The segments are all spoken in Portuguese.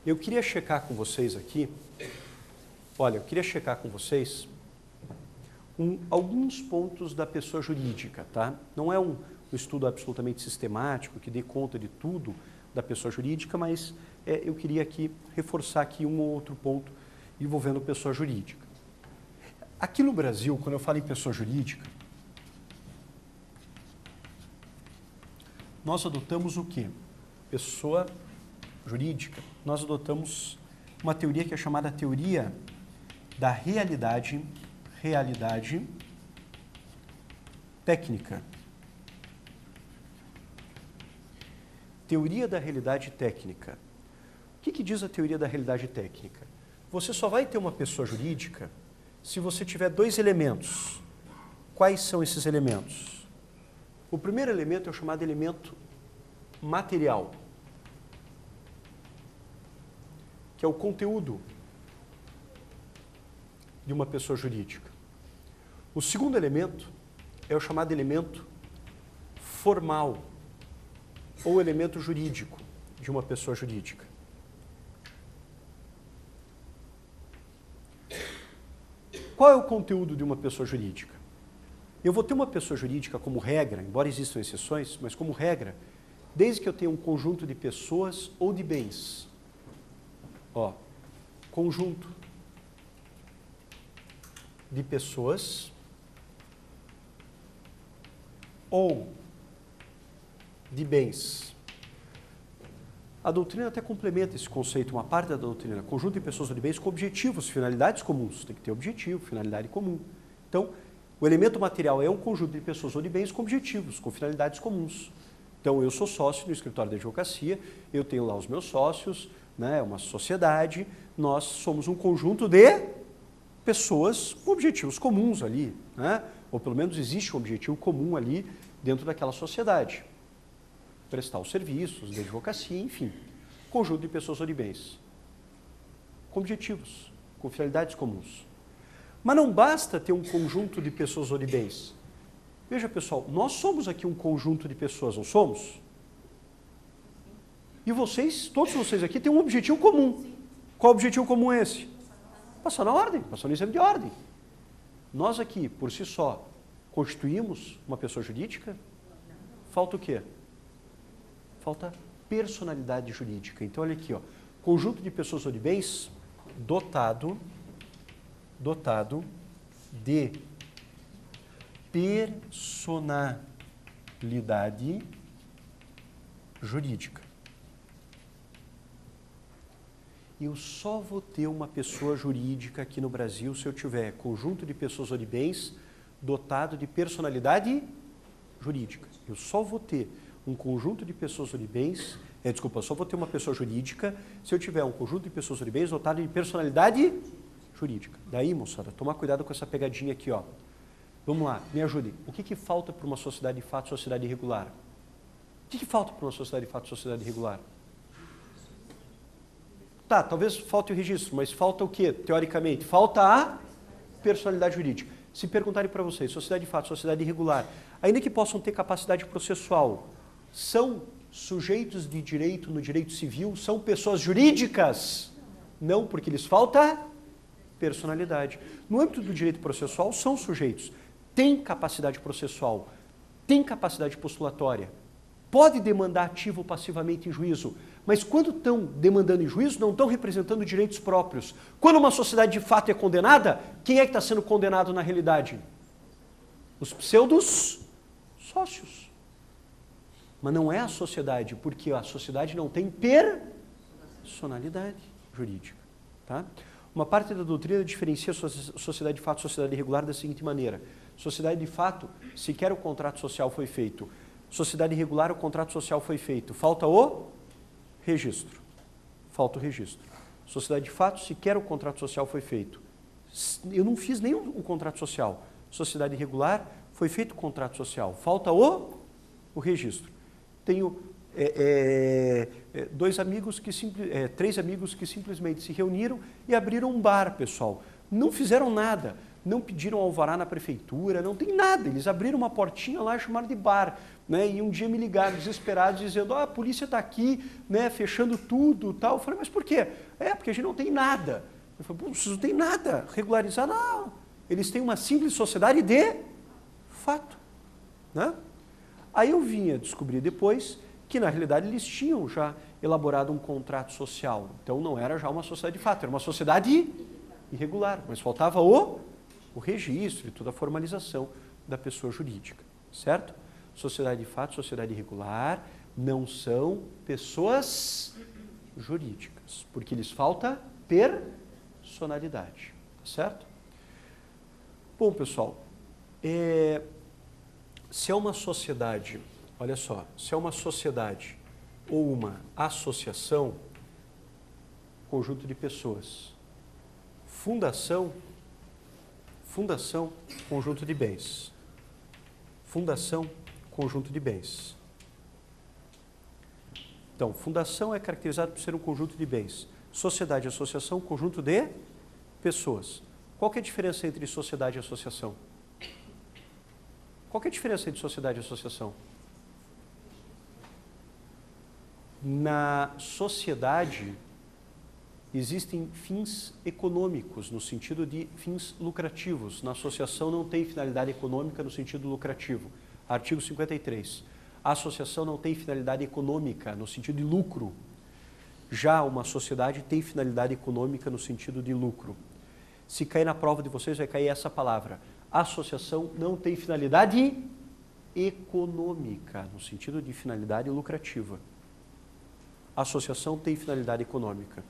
Eu queria checar com vocês aqui, olha, eu queria checar com vocês alguns pontos da pessoa jurídica, tá? Não é um estudo absolutamente sistemático que dê conta de tudo da pessoa jurídica, mas eu queria aqui reforçar aqui um ou outro ponto envolvendo pessoa jurídica. Aqui no Brasil, quando eu falo em pessoa jurídica, nós adotamos o quê? Pessoa jurídica. Nós adotamos uma teoria que é chamada teoria da realidade técnica. Teoria da realidade técnica. O que diz a teoria da realidade técnica? Você só vai ter uma pessoa jurídica se você tiver dois elementos. Quais são esses elementos? O primeiro elemento é o chamado elemento material, que é o conteúdo de uma pessoa jurídica. O segundo elemento é o chamado elemento formal, ou elemento jurídico de uma pessoa jurídica. Qual é o conteúdo de uma pessoa jurídica? Eu vou ter uma pessoa jurídica como regra, embora existam exceções, mas como regra, desde que eu tenha um conjunto de pessoas ou de bens. Ó, conjunto de pessoas ou de bens. A doutrina até complementa esse conceito, uma parte da doutrina, conjunto de pessoas ou de bens com objetivos, finalidades comuns. Tem que ter objetivo, finalidade comum. Então, o elemento material é um conjunto de pessoas ou de bens com objetivos, com finalidades comuns. Então, eu sou sócio no escritório de advocacia, eu tenho lá os meus sócios, né, é uma sociedade, nós somos um conjunto de pessoas com objetivos comuns ali, né? Ou pelo menos existe um objetivo comum ali dentro daquela sociedade. Prestar os serviços de advocacia, enfim. Conjunto de pessoas ou de bens. Com objetivos, com finalidades comuns. Mas não basta ter um conjunto de pessoas ou de bens. Veja, pessoal, nós somos aqui um conjunto de pessoas, não somos? E vocês, todos vocês aqui, têm um objetivo comum. Qual objetivo comum é esse? Passar na ordem, passar no exame de ordem. Nós aqui, por si só, constituímos uma pessoa jurídica? Falta o quê? Falta personalidade jurídica. Então, olha aqui, ó, conjunto de pessoas ou de bens dotado de personalidade jurídica. Eu só vou ter uma pessoa jurídica aqui no Brasil se eu tiver conjunto de pessoas ou de bens dotado de personalidade jurídica. Eu só vou ter um conjunto de pessoas ou de bens, só vou ter uma pessoa jurídica se eu tiver um conjunto de pessoas ou de bens dotado de personalidade jurídica. Daí, moçada, tomar cuidado com essa pegadinha aqui, ó. Vamos lá, me ajudem. O que falta para uma sociedade de fato, sociedade irregular? O que falta para uma sociedade de fato, sociedade irregular? Tá, talvez falte o registro, mas falta o quê, teoricamente? Falta a personalidade jurídica. Se perguntarem para vocês, sociedade de fato, sociedade irregular, ainda que possam ter capacidade processual, são sujeitos de direito no direito civil? São pessoas jurídicas? Não, porque lhes falta personalidade. No âmbito do direito processual, são sujeitos. Têm capacidade processual, têm capacidade postulatória, pode demandar ativo ou passivamente em juízo, mas quando estão demandando em juízo, não estão representando direitos próprios. Quando uma sociedade de fato é condenada, quem é que está sendo condenado na realidade? Os pseudos sócios. Mas não é a sociedade, porque a sociedade não tem personalidade jurídica. Tá? Uma parte da doutrina diferencia sociedade de fato e sociedade irregular da seguinte maneira. Sociedade de fato, sequer o contrato social foi feito. Sociedade irregular, o contrato social foi feito. Falta o registro. Falta o registro. Sociedade de fato, sequer o contrato social foi feito. Eu não fiz nem o contrato social. Sociedade irregular, foi feito o contrato social. Falta o registro. Tenho três amigos que simplesmente se reuniram e abriram um bar, pessoal. Não fizeram nada. não pediram alvará na prefeitura, não tem nada. Eles abriram uma portinha lá e chamaram de bar. Né? E um dia me ligaram desesperados dizendo, a polícia está aqui, né, fechando tudo tal. Eu falei, mas por quê? Porque a gente não tem nada. Eu falei, vocês não tem nada. Regularizar, não. Eles têm uma simples sociedade de fato. Né? Aí eu vinha descobrir depois que na realidade eles tinham já elaborado um contrato social. Então não era já uma sociedade de fato, era uma sociedade irregular, mas faltava o registro e toda a formalização da pessoa jurídica, certo? Sociedade de fato, sociedade irregular não são pessoas jurídicas, porque lhes falta personalidade, tá certo? Bom, pessoal, se é uma sociedade, olha só, se é uma sociedade ou uma associação, conjunto de pessoas. Fundação, conjunto de bens. Fundação, conjunto de bens. Então, fundação é caracterizado por ser um conjunto de bens. Sociedade e associação, conjunto de pessoas. Qual que é a diferença entre sociedade e associação? Qual que é a diferença entre sociedade e associação? Na sociedade, existem fins econômicos, no sentido de fins lucrativos. Na associação não tem finalidade econômica no sentido lucrativo. Artigo 53. A associação não tem finalidade econômica no sentido de lucro. Já uma sociedade tem finalidade econômica no sentido de lucro. Se cair na prova de vocês, vai cair essa palavra. A associação não tem finalidade econômica, no sentido de finalidade lucrativa. A associação tem finalidade econômica.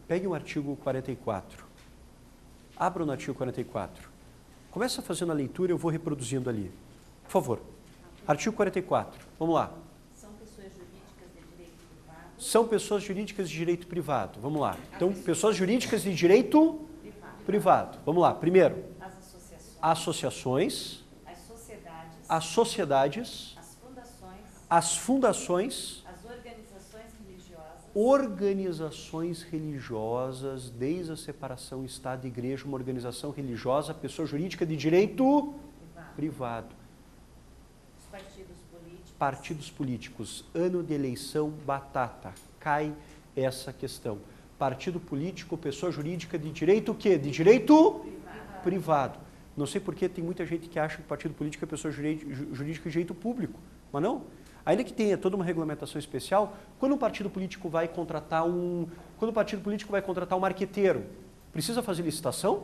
Pegue o artigo 44. Abra no artigo 44. Começa fazendo a leitura e eu vou reproduzindo ali. Por favor. Artigo 44. Vamos lá. São pessoas jurídicas de direito privado. São pessoas jurídicas de direito privado. Vamos lá. Então, pessoas jurídicas de direito privado. Vamos lá. Primeiro. As associações. As sociedades. As fundações. Organizações religiosas, desde a separação Estado e Igreja, uma organização religiosa, pessoa jurídica de direito privado. Os partidos políticos. Ano de eleição, batata. Cai essa questão. Partido político, pessoa jurídica de direito o quê? De direito privado. Não sei porque tem muita gente que acha que partido político é pessoa jurídica de direito público, mas não. Ainda que tenha toda uma regulamentação especial, quando um partido político vai contratar um marqueteiro, precisa fazer licitação?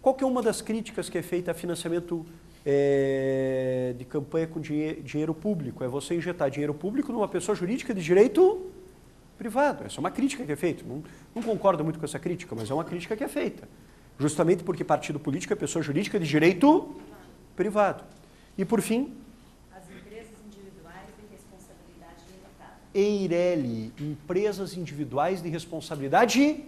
Qual que é uma das críticas que é feita a financiamento de campanha com dinheiro público? É você injetar dinheiro público numa pessoa jurídica de direito privado. Essa é uma crítica que é feita. Não concordo muito com essa crítica, mas é uma crítica que é feita. Justamente porque partido político é pessoa jurídica de direito privado. E por fim, EIRELI, empresas individuais de responsabilidade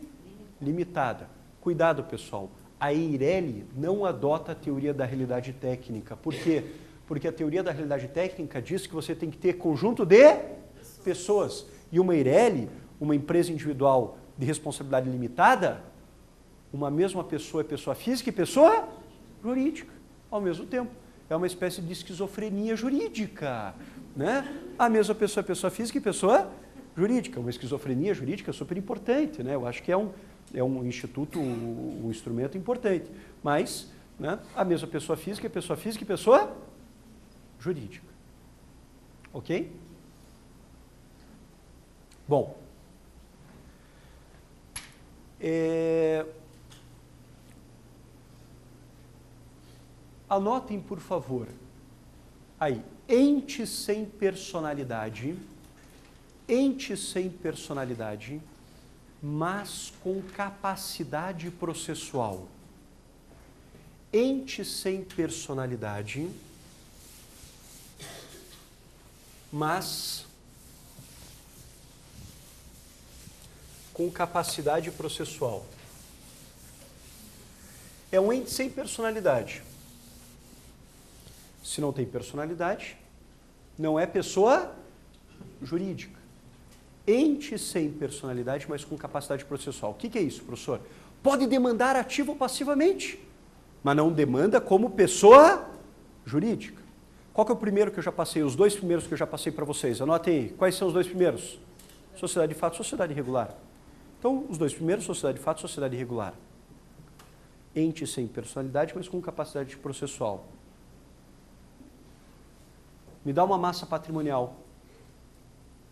limitada. Cuidado, pessoal. A EIRELI não adota a teoria da realidade técnica. Por quê? Porque a teoria da realidade técnica diz que você tem que ter conjunto de pessoas. E uma EIRELI, uma empresa individual de responsabilidade limitada, uma mesma pessoa é pessoa física e pessoa jurídica, ao mesmo tempo. É uma espécie de esquizofrenia jurídica. Né? A mesma pessoa é pessoa física e pessoa jurídica. Uma esquizofrenia jurídica super importante, né? Eu acho que é um instituto, um instrumento importante. Mas, né, a mesma pessoa física é pessoa física e pessoa jurídica. Ok? Bom. Anotem, por favor, aí, ente sem personalidade, mas com capacidade processual. Ente sem personalidade, mas com capacidade processual. É um ente sem personalidade. Se não tem personalidade, não é pessoa jurídica. Ente sem personalidade, mas com capacidade processual. O que é isso, professor? Pode demandar ativo ou passivamente, mas não demanda como pessoa jurídica. Qual que é o primeiro que eu já passei? Os dois primeiros que eu já passei para vocês. Anotem aí. Quais são os dois primeiros? Sociedade de fato, sociedade irregular. Então, os dois primeiros, sociedade de fato, sociedade irregular. Ente sem personalidade, mas com capacidade processual. Me dá uma massa patrimonial,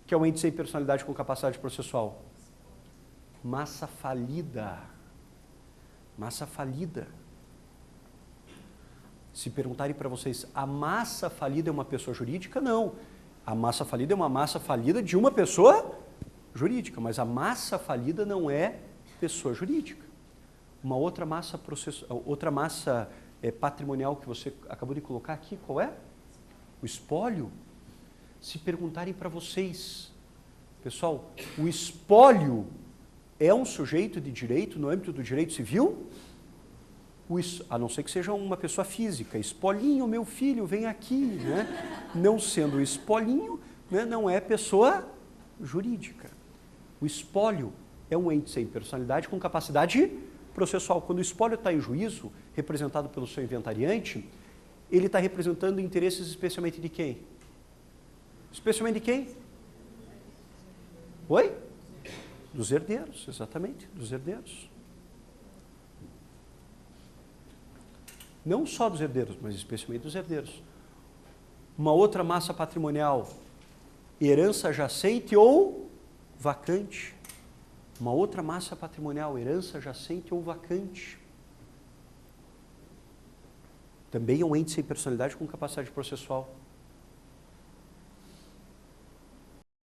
que é um ente sem personalidade com capacidade processual. Massa falida. Massa falida. Se perguntarem para vocês, a massa falida é uma pessoa jurídica? Não. A massa falida é uma massa falida de uma pessoa jurídica, mas a massa falida não é pessoa jurídica. Uma outra massa, patrimonial que você acabou de colocar aqui, qual é? O espólio. Se perguntarem para vocês, pessoal, o espólio é um sujeito de direito no âmbito do direito civil? A não ser que seja uma pessoa física. Espolinho, meu filho, vem aqui. Né? Não sendo espolinho, né, não é pessoa jurídica. O espólio é um ente sem personalidade com capacidade processual. Quando o espólio está em juízo, representado pelo seu inventariante, ele está representando interesses especialmente de quem? Especialmente de quem? Oi? Dos herdeiros, exatamente, dos herdeiros. Não só dos herdeiros, mas especialmente dos herdeiros. Uma outra massa patrimonial, herança jacente ou vacante. Uma outra massa patrimonial, herança jacente ou vacante. Também é um ente sem personalidade com capacidade processual.